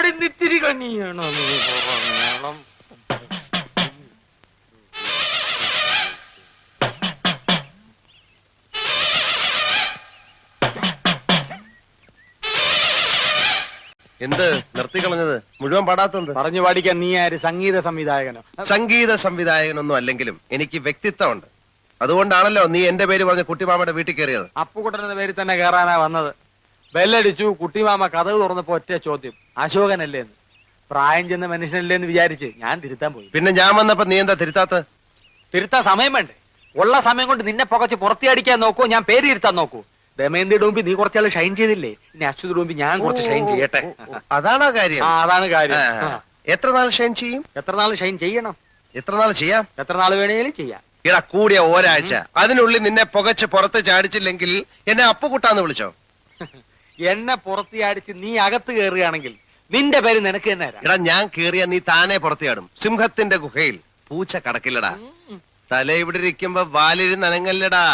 അവിടെ ഇത്തിരി കണിയണം പറഞ്ഞോളം. എന്ത് നിർത്തി കളഞ്ഞത്? മുഴുവൻ പാടാത്തത് പറഞ്ഞു പാടിക്കാൻ നീ ആര്? സംഗീത സംവിധായകനോ? സംഗീത സംവിധായകനൊന്നും അല്ലെങ്കിലും എനിക്ക് വ്യക്തിത്വമുണ്ട്. അതുകൊണ്ടാണല്ലോ നീ എന്റെ പേര് പറഞ്ഞ കുട്ടിമാമയുടെ വീട്ടിൽ കയറിയത്. അപ്പുകുട്ടന്റെ പേരിൽ തന്നെ കയറാനാ വന്നത്. ബെല്ലടിച്ചു. കുട്ടിമാമ കഥവ് തുറന്നപ്പോ ഒറ്റ ചോദ്യം, അശോകനല്ലേന്ന്. പ്രായം ചെന്ന മനുഷ്യനല്ലേന്ന് വിചാരിച്ച് ഞാൻ തിരുത്താൻ പോയി. പിന്നെ ഞാൻ വന്നപ്പോ നീ എന്താ തിരുത്താത്ത? തിരുത്താൻ സമയം വേണ്ടേ? ഉള്ള സമയം കൊണ്ട് നിന്നെ പുകച്ച് പുറത്തിയടിക്കാൻ നോക്കൂ, ഞാൻ പേര് ഇരുത്താൻ നോക്കൂ. ദമയന്തിയുടെ മുമ്പിൽ നീ കുറച്ചാൾ ഷൈൻ ചെയ്തില്ലേ, ഇനി അശ്വതിയുടെ മുമ്പിൽ ഞാൻ കുറച്ച് ഷൈൻ ചെയ്യട്ടെ. അതാണോ കാര്യം? അതാണ് കാര്യം. എത്ര നാൾ ഷൈൻ ചെയ്യും? എത്ര നാൾ ഷൈൻ ചെയ്യണം? എത്ര നാൾ ചെയ്യാം? എത്ര നാൾ വേണേലും ചെയ്യാം. ഇടാ കൂടിയ ഒരാഴ്ച. അതിനുള്ളിൽ നിന്നെ പുകച്ച് പുറത്ത് ചാടിച്ചില്ലെങ്കിൽ എന്നെ അപ്പുകുട്ടാന്ന് വിളിച്ചോ. എന്നെ പുറത്തിയാടിച്ച് നീ അകത്ത് കയറുകയാണെങ്കിൽ നിന്റെ പേര് നിനക്ക് തന്നെ തരാം. എടാ ഞാൻ കേറിയ നീ താനെ പുറത്തിയാടും. സിംഹത്തിന്റെ ഗുഹയിൽ പൂച്ച കടക്കില്ലടാ. തല ഇവിടെ ഇരിക്കുമ്പോ വാലിരുന്ന് അനങ്ങല്ലടാ.